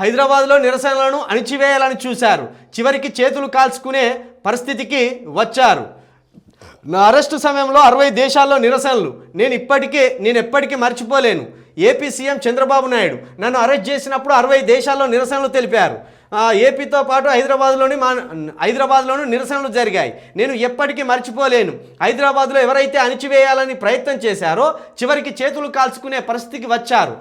హైదరాబాద్లో నిరసనలను అణిచివేయాలని చూశారు. చివరికి చేతులు కాల్చుకునే పరిస్థితికి వచ్చారు. నా అరెస్టు సమయంలో 60 దేశాల్లో నిరసనలు నేను ఎప్పటికీ మర్చిపోలేను. ఏపీ సీఎం చంద్రబాబు నాయుడు నన్ను అరెస్ట్ చేసినప్పుడు 60 దేశాల్లో నిరసనలు తెలిపారు. ఏపీతో పాటు హైదరాబాద్లోనూ నిరసనలు జరిగాయి. నేను ఎప్పటికీ మర్చిపోలేను. హైదరాబాద్లో ఎవరైతే అణిచివేయాలని ప్రయత్నం చేశారో చివరికి చేతులు కాల్చుకునే పరిస్థితికి వచ్చారు.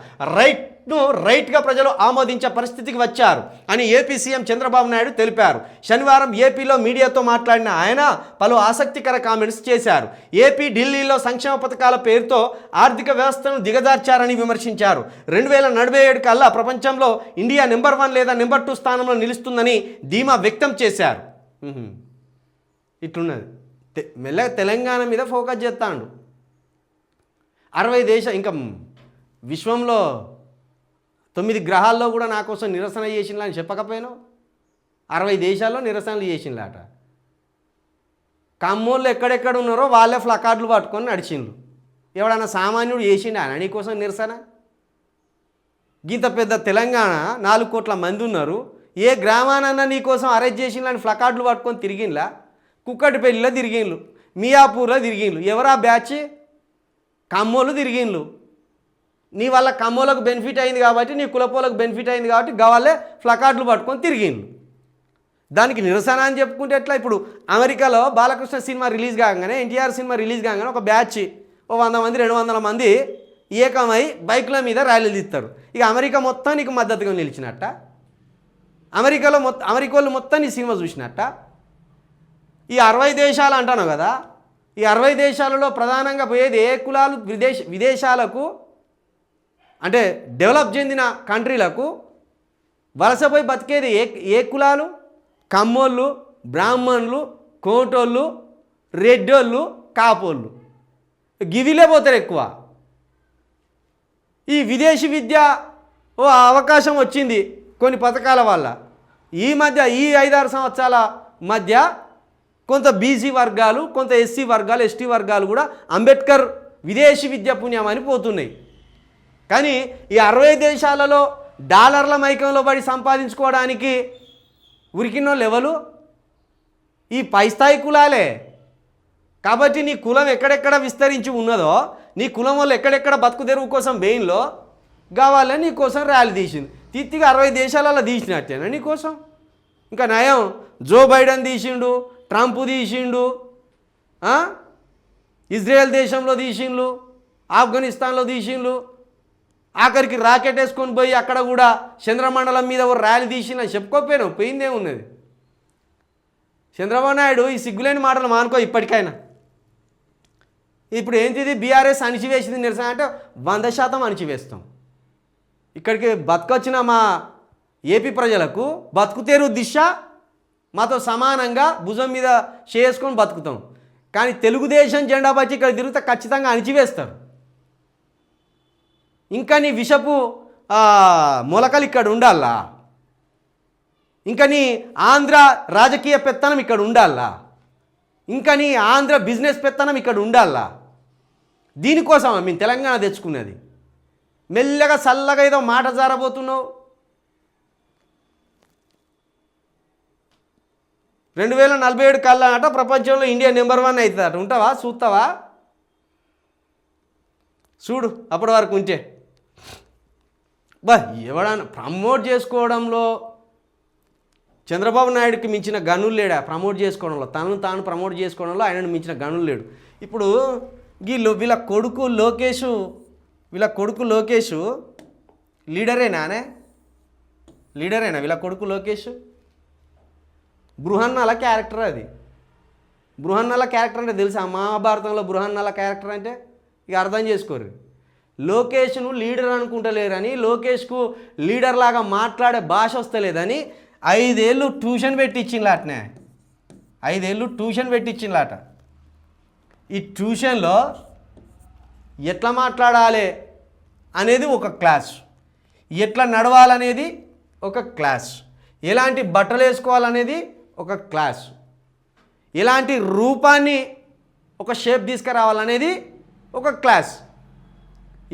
రైట్గా ప్రజలు ఆమోదించే పరిస్థితికి వచ్చారు అని ఏపీ సీఎం చంద్రబాబు నాయుడు తెలిపారు. శనివారం ఏపీలో మీడియాతో మాట్లాడిన ఆయన పలు ఆసక్తికర కామెంట్స్ చేశారు. ఏపీ ఢిల్లీలో సంక్షేమ పథకాల పేరుతో ఆర్థిక వ్యవస్థను దిగజార్చారని విమర్శించారు. 2047 కల్లా ప్రపంచంలో ఇండియా నెంబర్ 1 లేదా నెంబర్ 2 స్థానంలో నిలుస్తుందని ధీమా వ్యక్తం చేశారు. ఇట్లున్నది. మెల్లగా తెలంగాణ మీద ఫోకస్ చేస్తాడు. 60 దేశం ఇంకా విశ్వంలో 9 గ్రహాల్లో కూడా నా కోసం నిరసన చేసినలా అని చెప్పకపోయాను. 60 దేశాల్లో నిరసనలు చేసినలాట. కమ్మోళ్ళు ఎక్కడెక్కడ ఉన్నారో వాళ్ళే ప్లకార్డులు పట్టుకొని నడిచిండ్రు. ఎవడన్నా సామాన్యుడు చేసిండా నీ కోసం నిరసన? గీత పెద్ద తెలంగాణ 4 కోట్ల మంది ఉన్నారు. ఏ గ్రామానన్నా నీ కోసం అరెస్ట్ చేసిండ్రు ప్లకార్డులు పట్టుకొని తిరిగిండ్లా? కుక్కటిపల్లిలో తిరిగిండ్రు, మియాపూర్లో తిరిగిండ్రు. ఎవరా బ్యాచ్? కమ్మోళ్ళు తిరిగిండ్రు. నీ వల్ల కమ్మోలకు బెనిఫిట్ అయింది కాబట్టి, నీ కులపోలకు బెనిఫిట్ అయింది కాబట్టి గవాళ్ళే ప్లకార్డులు పట్టుకొని తిరిగిండ్రు. దానికి నిరసన అని చెప్పుకుంటే ఎట్లా? ఇప్పుడు అమెరికాలో బాలకృష్ణ సినిమా రిలీజ్ కాగానే, ఎన్టీఆర్ సినిమా రిలీజ్ కాగానే ఒక బ్యాచ్ 100 మంది 200 మంది ఏకమై బైకుల మీద ర్యాలీలు తీస్తారు. ఇక అమెరికా మొత్తం నీకు మద్దతుగా నిలిచినట్ట? అమెరికా వాళ్ళు మొత్తం నీ సినిమా చూసినట్ట? ఈ 60 దేశాలు అంటాను కదా, ఈ 60 దేశాలలో ప్రధానంగా పోయేది ఏ కులాలు? విదేశాలకు అంటే డెవలప్ చెందిన కంట్రీలకు వలసపోయి బతికేది ఏ కులాలు? కమ్మోళ్ళు, బ్రాహ్మణులు, కోటోళ్ళు, రెడ్డోళ్ళు, కాపోళ్ళు. గివిలే పోతారు ఎక్కువ. ఈ విదేశీ విద్య అవకాశం వచ్చింది కొన్ని పథకాల వల్ల. ఈ 5-6 సంవత్సరాల మధ్య కొంత బీసీ వర్గాలు, కొంత ఎస్సీ వర్గాలు, ఎస్టీ వర్గాలు కూడా అంబేద్కర్ విదేశీ విద్య పుణ్యమని పోతున్నాయి. కానీ ఈ 60 దేశాలలో డాలర్ల మైకంలో పడి సంపాదించుకోవడానికి ఉరికినోళ్ళు ఎవరు? ఈ పై స్థాయి కులాలే. కాబట్టి నీ కులం ఎక్కడెక్కడ విస్తరించి ఉన్నదో, నీ కులం వాళ్ళు ఎక్కడెక్కడ బతుకు తెరువు కోసం బెయిన్లో కావాలని నీ కోసం ర్యాలీ తీసింది. తిత్తిగా 60 దేశాలలో తీసినట్టేనా నీ కోసం? ఇంకా నయం, జో బైడెన్ తీసిండు, ట్రంప్ తీసిండు, ఇజ్రాయెల్ దేశంలో తీసిండ్రు, ఆఫ్ఘనిస్తాన్లో తీసిండ్రు, ఆఖరికి రాకెట్ వేసుకొని పోయి అక్కడ కూడా చంద్రమండలం మీద ఒక ర్యాలీ తీసిన చెప్పుకోకపోయాను. పోయిందే ఉన్నది. చంద్రబాబు నాయుడు ఈ సిగ్గులేని మాటలు మానుకో ఇప్పటికైనా. ఇప్పుడు ఏంటిది? బీఆర్ఎస్ అణిచివేసింది నిరసన అంటే 100% అణిచివేస్తాం. ఇక్కడికి బతుకొచ్చిన మా ఏపీ ప్రజలకు బతుకుతేరు దిశ మాతో సమానంగా భుజం మీద చేసుకొని బతుకుతాం. కానీ తెలుగుదేశం జెండా పట్టి ఇక్కడ తిరిగితే ఖచ్చితంగా అణిచివేస్తారు. ఇంకా నీ విషపు మొలకలు ఇక్కడ ఉండాలా? ఇంకా నీ ఆంధ్ర రాజకీయ పెత్తనం ఇక్కడ ఉండాలా? ఇంకా నీ ఆంధ్ర బిజినెస్ పెత్తనం ఇక్కడ ఉండాలా? దీనికోసం మేము తెలంగాణ తెచ్చుకున్నది. మెల్లగా చల్లగా ఏదో మాట జారబోతున్నావు. 2047 కల్లా అట ప్రపంచంలో ఇండియా నెంబర్ 1 అవుతుందట. ఉంటావా? చూస్తావా? చూడు అప్పటి వరకు ఉంటే. ఎవడన్నా ప్రమోట్ చేసుకోవడంలో చంద్రబాబు నాయుడుకి మించిన గనులు లేడా? ప్రమోట్ చేసుకోవడంలో, తనను తాను ప్రమోట్ చేసుకోవడంలో ఆయనను మించిన గనులు లేడు. ఇప్పుడు వీళ్ళ కొడుకు లోకేష్ లీడరేనా? వీళ్ళ కొడుకు లోకేష్ బృహన్నల క్యారెక్టర్. అది బృహన్నల క్యారెక్టర్ అంటే తెలుసా? మహాభారతంలో బృహన్నల క్యారెక్టర్ అంటే ఇక అర్థం చేసుకోరు. లోకేష్ను లీడర్ అనుకుంటలేరని, లోకేష్కు లీడర్ లాగా మాట్లాడే భాష వస్తలేదని 5 ఏళ్ళు ట్యూషన్ పెట్టించిండ్లాటనే. 5 ఏళ్ళు ట్యూషన్ పెట్టించిండ్లాట. ఈ ట్యూషన్లో ఎట్లా మాట్లాడాలి అనేది ఒక క్లాస్, ఎట్లా నడవాలనేది ఒక క్లాస్, ఎలాంటి బట్టలు వేసుకోవాలనేది ఒక క్లాస్, ఎలాంటి రూపాన్ని ఒక షేప్ తీసుకురావాలనేది ఒక క్లాస్.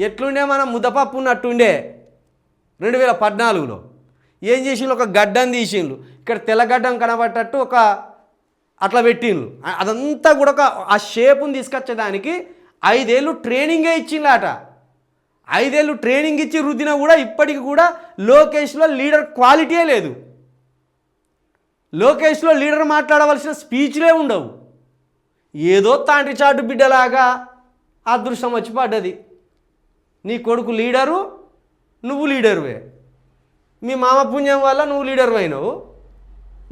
ఎట్లుండే మనం ముద్దపప్పు ఉన్నట్టుండే 2014లో. ఏం చేసిండ్రు, ఒక గడ్డం తీసిండ్రు, ఇక్కడ తెల్లగడ్డం కనబట్టట్టు ఒక అట్లా పెట్టిండ్రు. అదంతా కూడా ఆ షేపుని తీసుకొచ్చేదానికి 5 ఏళ్ళు ట్రైనింగే ఇచ్చిండ్లాట. 5 ఏళ్ళు ట్రైనింగ్ ఇచ్చి రుద్దినా కూడా ఇప్పటికి కూడా లోకేష్లో లీడర్ క్వాలిటీయే లేదు. లోకేష్లో లీడర్ మాట్లాడవలసిన స్పీచ్లే ఉండవు. ఏదో తాండ్రి చాటు బిడ్డలాగా అదృష్టం వచ్చి పడ్డది. నీ కొడుకు లీడరు, నువ్వు లీడరువే. మీ మామ పుణ్యం వల్ల నువ్వు లీడర్ అయినావు,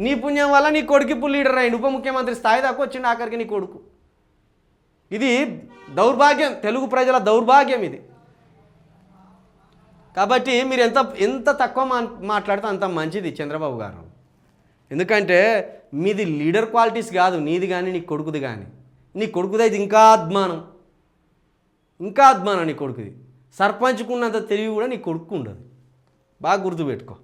నీ పుణ్యం వల్ల నీ కొడుకు ఇప్పుడు లీడర్ అయింది. ఉప ముఖ్యమంత్రి స్థాయి దాకా వచ్చిండు ఆఖరికి నీ కొడుకు. ఇది దౌర్భాగ్యం, తెలుగు ప్రజల దౌర్భాగ్యం ఇది. కాబట్టి మీరు ఎంత తక్కువ మాట్లాడితే అంత మంచిది చంద్రబాబు గారు. ఎందుకంటే మీది లీడర్ క్వాలిటీస్ కాదు, నీది కానీ నీ కొడుకుది కానీ. నీ కొడుకుది అయితే ఇంకా అద్మానం నీ కొడుకుది. సర్పంచ్కున్నంత తెలివి కూడా నీ కొడుకు ఉండదు. బాగా గుర్తుపెట్టుకో.